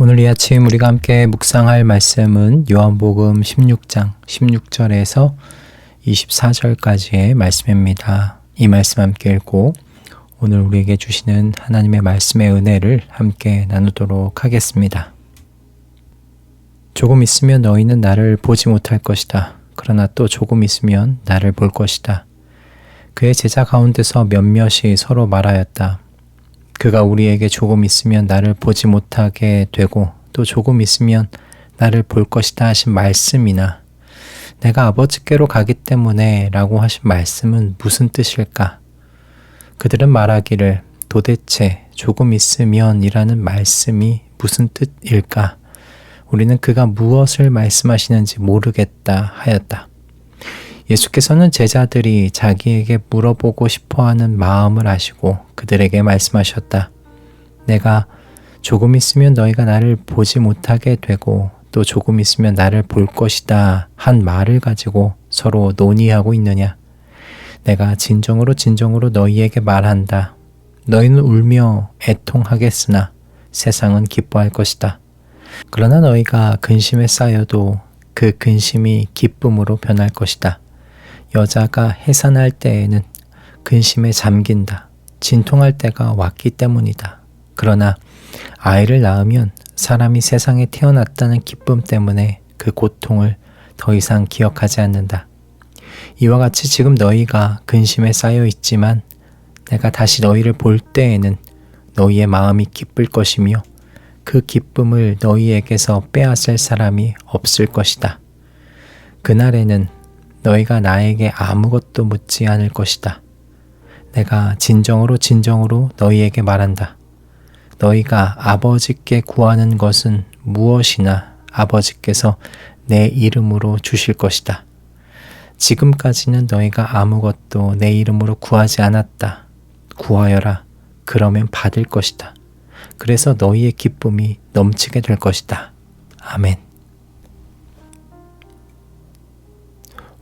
오늘 이 아침 우리가 함께 묵상할 말씀은 요한복음 16장 16절에서 24절까지의 말씀입니다. 이 말씀 함께 읽고 오늘 우리에게 주시는 하나님의 말씀의 은혜를 함께 나누도록 하겠습니다. 조금 있으면 너희는 나를 보지 못할 것이다. 그러나 또 조금 있으면 나를 볼 것이다. 그의 제자 가운데서 몇몇이 서로 말하였다. 그가 우리에게 조금 있으면 나를 보지 못하게 되고 또 조금 있으면 나를 볼 것이다 하신 말씀이나 내가 아버지께로 가기 때문에 라고 하신 말씀은 무슨 뜻일까? 그들은 말하기를 도대체 조금 있으면 이라는 말씀이 무슨 뜻일까? 우리는 그가 무엇을 말씀하시는지 모르겠다 하였다. 예수께서는 제자들이 자기에게 물어보고 싶어하는 마음을 아시고 그들에게 말씀하셨다. 내가 조금 있으면 너희가 나를 보지 못하게 되고 또 조금 있으면 나를 볼 것이다 한 말을 가지고 서로 논의하고 있느냐. 내가 진정으로 너희에게 말한다. 너희는 울며 애통하겠으나 세상은 기뻐할 것이다. 그러나 너희가 근심에 쌓여도 그 근심이 기쁨으로 변할 것이다. 여자가 해산할 때에는 근심에 잠긴다. 진통할 때가 왔기 때문이다. 그러나 아이를 낳으면 사람이 세상에 태어났다는 기쁨 때문에 그 고통을 더 이상 기억하지 않는다. 이와 같이 지금 너희가 근심에 쌓여 있지만 내가 다시 너희를 볼 때에는 너희의 마음이 기쁠 것이며 그 기쁨을 너희에게서 빼앗을 사람이 없을 것이다. 그날에는 너희가 나에게 아무것도 묻지 않을 것이다. 내가 진정으로 너희에게 말한다. 너희가 아버지께 구하는 것은 무엇이나 아버지께서 내 이름으로 주실 것이다. 지금까지는 너희가 아무것도 내 이름으로 구하지 않았다. 구하여라. 그러면 받을 것이다. 그래서 너희의 기쁨이 넘치게 될 것이다. 아멘.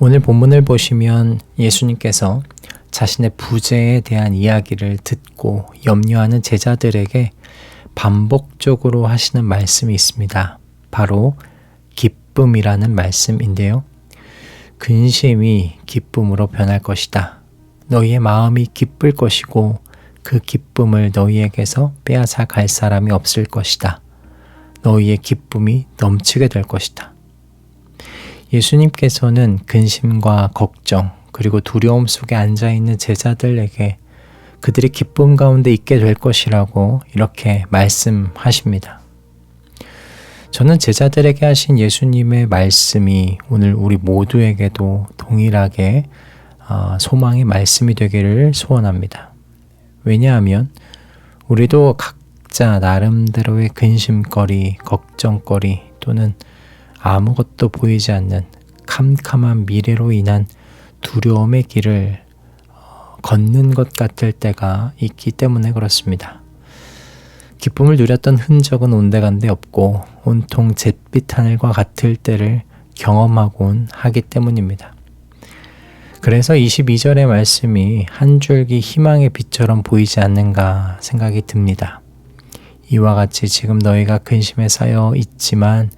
오늘 본문을 보시면 예수님께서 자신의 부재에 대한 이야기를 듣고 염려하는 제자들에게 반복적으로 하시는 말씀이 있습니다. 바로 기쁨이라는 말씀인데요. 근심이 기쁨으로 변할 것이다. 너희의 마음이 기쁠 것이고 그 기쁨을 너희에게서 빼앗아 갈 사람이 없을 것이다. 너희의 기쁨이 넘치게 될 것이다. 예수님께서는 근심과 걱정 그리고 두려움 속에 앉아있는 제자들에게 그들이 기쁨 가운데 있게 될 것이라고 이렇게 말씀하십니다. 저는 제자들에게 하신 예수님의 말씀이 오늘 우리 모두에게도 동일하게 소망의 말씀이 되기를 소원합니다. 왜냐하면 우리도 각자 나름대로의 근심거리, 걱정거리 또는 아무것도 보이지 않는 캄캄한 미래로 인한 두려움의 길을 걷는 것 같을 때가 있기 때문에 그렇습니다. 기쁨을 누렸던 흔적은 온데간데 없고 온통 잿빛 하늘과 같을 때를 경험하곤 하기 때문입니다. 그래서 22절의 말씀이 한 줄기 희망의 빛처럼 보이지 않는가 생각이 듭니다. 이와 같이 지금 너희가 근심에 쌓여 있지만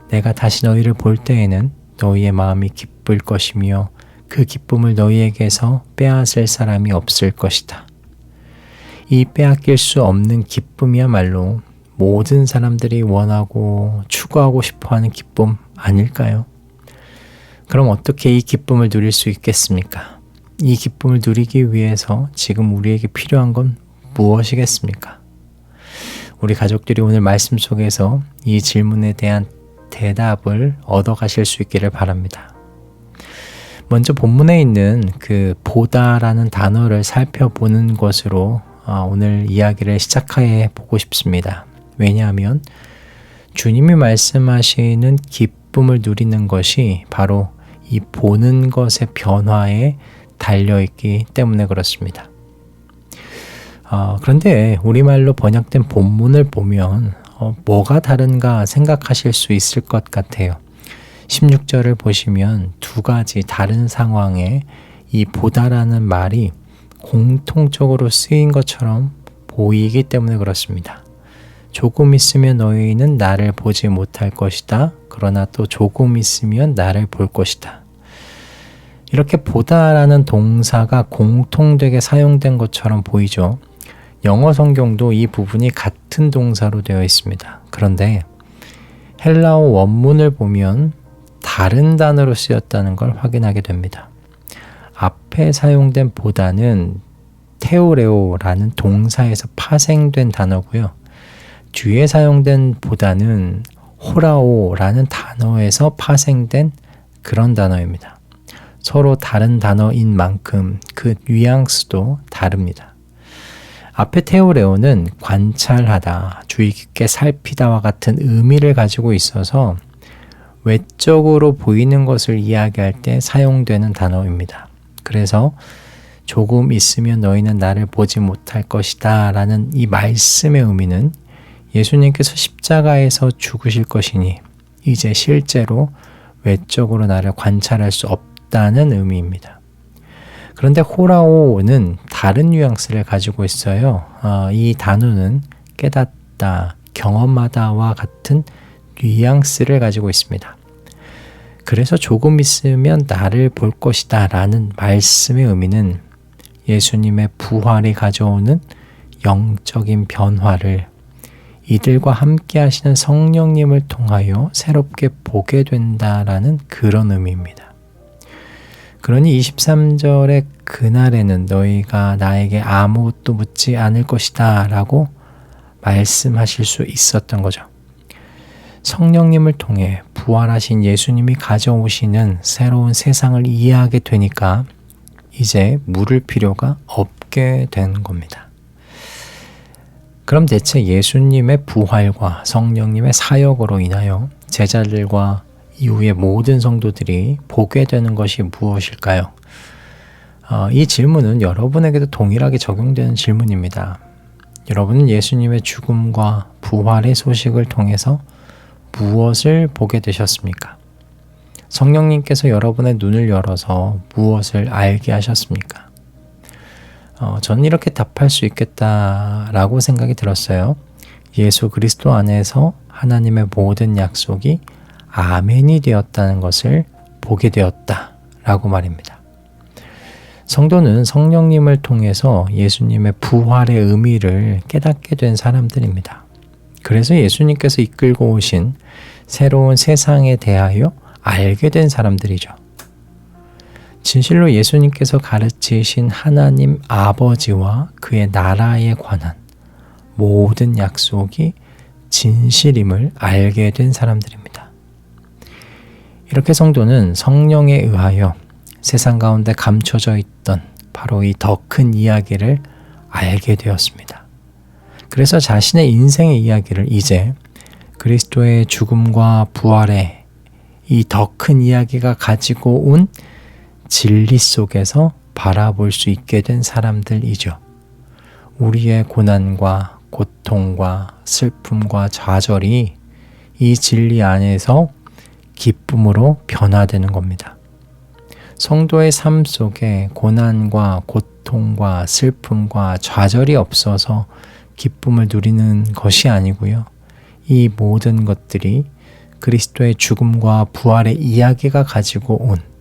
내가 다시 너희를 볼 때에는 너희의 마음이 기쁠 것이며 그 기쁨을 너희에게서 빼앗을 사람이 없을 것이다. 이 빼앗길 수 없는 기쁨이야말로 모든 사람들이 원하고 추구하고 싶어하는 기쁨 아닐까요? 그럼 어떻게 이 기쁨을 누릴 수 있겠습니까? 이 기쁨을 누리기 위해서 지금 우리에게 필요한 건 무엇이겠습니까? 우리 가족들이 오늘 말씀 속에서 이 질문에 대한 대답을 얻어가실 수 있기를 바랍니다. 먼저 본문에 있는 그 보다라는 단어를 살펴보는 것으로 오늘 이야기를 시작해 보고 싶습니다. 왜냐하면 주님이 말씀하시는 기쁨을 누리는 것이 바로 이 보는 것의 변화에 달려있기 때문에 그렇습니다. 그런데 우리말로 번역된 본문을 보면 뭐가 다른가 생각하실 수 있을 것 같아요. 16절을 보시면 두 가지 다른 상황에 이 보다라는 말이 공통적으로 쓰인 것처럼 보이기 때문에 그렇습니다. 조금 있으면 너희는 나를 보지 못할 것이다. 그러나 또 조금 있으면 나를 볼 것이다. 이렇게 보다라는 동사가 공통되게 사용된 것처럼 보이죠. 영어 성경도 이 부분이 같은 동사로 되어 있습니다. 그런데 헬라어 원문을 보면 다른 단어로 쓰였다는 걸 확인하게 됩니다. 앞에 사용된 보다는 테오레오라는 동사에서 파생된 단어고요. 뒤에 사용된 보다는 호라오라는 단어에서 파생된 그런 단어입니다. 서로 다른 단어인 만큼 그 뉘앙스도 다릅니다. 앞에 테오레오는 관찰하다, 주의 깊게 살피다와 같은 의미를 가지고 있어서 외적으로 보이는 것을 이야기할 때 사용되는 단어입니다. 그래서 조금 있으면 너희는 나를 보지 못할 것이다 라는 이 말씀의 의미는 예수님께서 십자가에서 죽으실 것이니 이제 실제로 외적으로 나를 관찰할 수 없다는 의미입니다. 그런데 호라오는 다른 뉘앙스를 가지고 있어요. 이 단어는 깨닫다, 경험하다와 같은 뉘앙스를 가지고 있습니다. 그래서 조금 있으면 나를 볼 것이다 라는 말씀의 의미는 예수님의 부활이 가져오는 영적인 변화를 이들과 함께 하시는 성령님을 통하여 새롭게 보게 된다라는 그런 의미입니다. 그러니 23절의 그날에는 너희가 나에게 아무것도 묻지 않을 것이다 라고 말씀하실 수 있었던 거죠. 성령님을 통해 부활하신 예수님이 가져오시는 새로운 세상을 이해하게 되니까 이제 물을 필요가 없게 된 겁니다. 그럼 대체 예수님의 부활과 성령님의 사역으로 인하여 제자들과 이후의 모든 성도들이 보게 되는 것이 무엇일까요? 이 질문은 여러분에게도 동일하게 적용되는 질문입니다. 여러분은 예수님의 죽음과 부활의 소식을 통해서 무엇을 보게 되셨습니까? 성령님께서 여러분의 눈을 열어서 무엇을 알게 하셨습니까? 저는 이렇게 답할 수 있겠다라고 생각이 들었어요. 예수 그리스도 안에서 하나님의 모든 약속이 아멘이 되었다는 것을 보게 되었다라고 말입니다. 성도는 성령님을 통해서 예수님의 부활의 의미를 깨닫게 된 사람들입니다. 그래서 예수님께서 이끌고 오신 새로운 세상에 대하여 알게 된 사람들이죠. 진실로 예수님께서 가르치신 하나님 아버지와 그의 나라에 관한 모든 약속이 진실임을 알게 된 사람들입니다. 이렇게 성도는 성령에 의하여 세상 가운데 감춰져 있던 바로 이 더 큰 이야기를 알게 되었습니다. 그래서 자신의 인생의 이야기를 이제 그리스도의 죽음과 부활의 이 더 큰 이야기가 가지고 온 진리 속에서 바라볼 수 있게 된 사람들이죠. 우리의 고난과 고통과 슬픔과 좌절이 이 진리 안에서 기쁨으로 변화되는 겁니다. 성도의 삶 속에 고난과 고통과 슬픔과 좌절이 없어서 기쁨을 누리는 것이 아니고요. 이 모든 것들이 그리스도의 죽음과 부활의 이야기가 가지고 온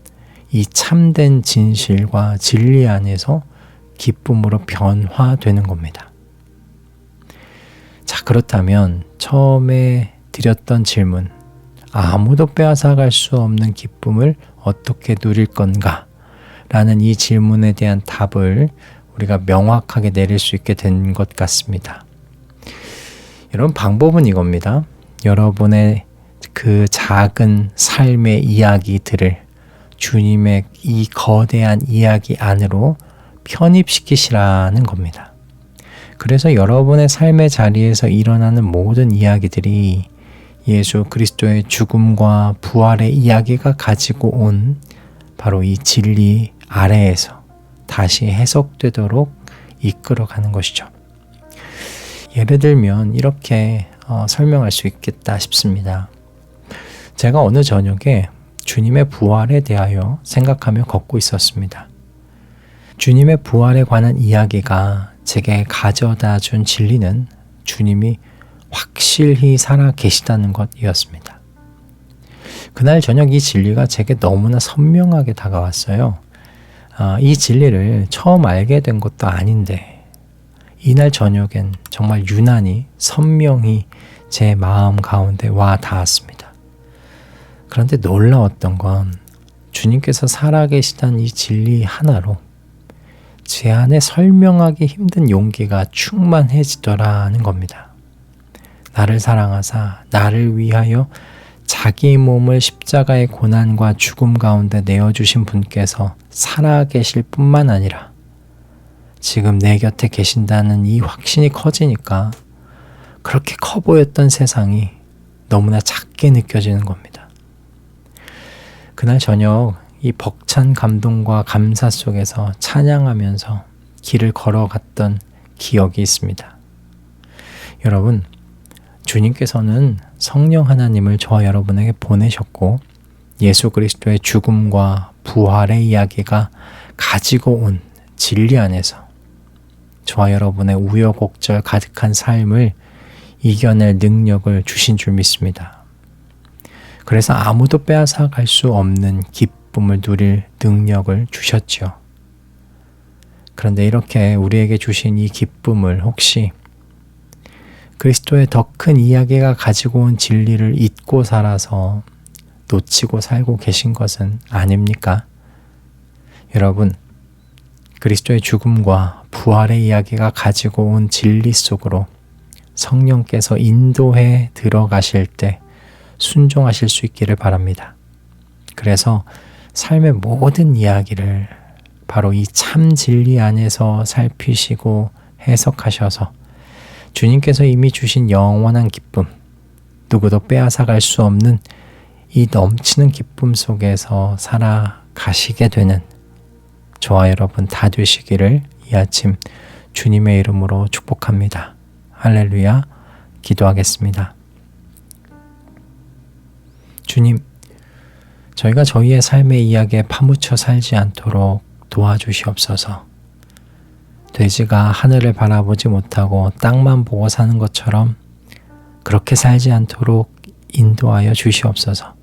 이 참된 진실과 진리 안에서 기쁨으로 변화되는 겁니다. 자, 그렇다면 처음에 드렸던 질문, 아무도 빼앗아갈 수 없는 기쁨을 어떻게 누릴 건가? 라는 이 질문에 대한 답을 우리가 명확하게 내릴 수 있게 된 것 같습니다. 여러분, 방법은 이겁니다. 여러분의 그 작은 삶의 이야기들을 주님의 이 거대한 이야기 안으로 편입시키시라는 겁니다. 그래서 여러분의 삶의 자리에서 일어나는 모든 이야기들이 예수 그리스도의 죽음과 부활의 이야기가 가지고 온 바로 이 진리 아래에서 다시 해석되도록 이끌어가는 것이죠. 예를 들면 이렇게 설명할 수 있겠다 싶습니다. 제가 어느 저녁에 주님의 부활에 대하여 생각하며 걷고 있었습니다. 주님의 부활에 관한 이야기가 제게 가져다 준 진리는 주님이 확실히 살아 계시다는 것이었습니다. 그날 저녁 이 진리가 제게 너무나 선명하게 다가왔어요. 이 진리를 처음 알게 된 것도 아닌데 이날 저녁엔 정말 유난히 선명히 제 마음 가운데 와 닿았습니다. 그런데 놀라웠던 건 주님께서 살아계시다는 이 진리 하나로 제 안에 설명하기 힘든 용기가 충만해지더라는 겁니다. 나를 사랑하사 나를 위하여 자기 몸을 십자가의 고난과 죽음 가운데 내어주신 분께서 살아계실 뿐만 아니라 지금 내 곁에 계신다는 이 확신이 커지니까 그렇게 커 보였던 세상이 너무나 작게 느껴지는 겁니다. 그날 저녁 이 벅찬 감동과 감사 속에서 찬양하면서 길을 걸어갔던 기억이 있습니다. 여러분, 주님께서는 성령 하나님을 저와 여러분에게 보내셨고 예수 그리스도의 죽음과 부활의 이야기가 가지고 온 진리 안에서 저와 여러분의 우여곡절 가득한 삶을 이겨낼 능력을 주신 줄 믿습니다. 그래서 아무도 빼앗아 갈 수 없는 기쁨을 누릴 능력을 주셨죠. 그런데 이렇게 우리에게 주신 이 기쁨을 혹시 그리스도의 더 큰 이야기가 가지고 온 진리를 잊고 살아서 놓치고 살고 계신 것은 아닙니까? 여러분, 그리스도의 죽음과 부활의 이야기가 가지고 온 진리 속으로 성령께서 인도해 들어가실 때 순종하실 수 있기를 바랍니다. 그래서 삶의 모든 이야기를 바로 이 참 진리 안에서 살피시고 해석하셔서 주님께서 이미 주신 영원한 기쁨, 누구도 빼앗아갈 수 없는 이 넘치는 기쁨 속에서 살아가시게 되는 저와 여러분 다 되시기를 이 아침 주님의 이름으로 축복합니다. 할렐루야. 기도하겠습니다. 주님, 저희가 저희의 삶의 이야기에 파묻혀 살지 않도록 도와주시옵소서. 돼지가 하늘을 바라보지 못하고 땅만 보고 사는 것처럼 그렇게 살지 않도록 인도하여 주시옵소서.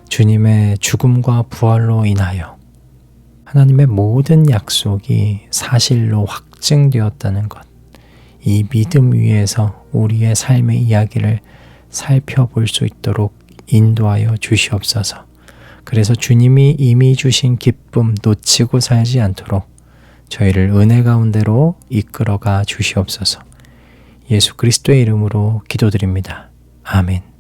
주님의 죽음과 부활로 인하여 하나님의 모든 약속이 사실로 확증되었다는 것, 이 믿음 위에서 우리의 삶의 이야기를 살펴볼 수 있도록 인도하여 주시옵소서. 그래서 주님이 이미 주신 기쁨 놓치고 살지 않도록 저희를 은혜 가운데로 이끌어가 주시옵소서. 예수 그리스도의 이름으로 기도드립니다. 아멘.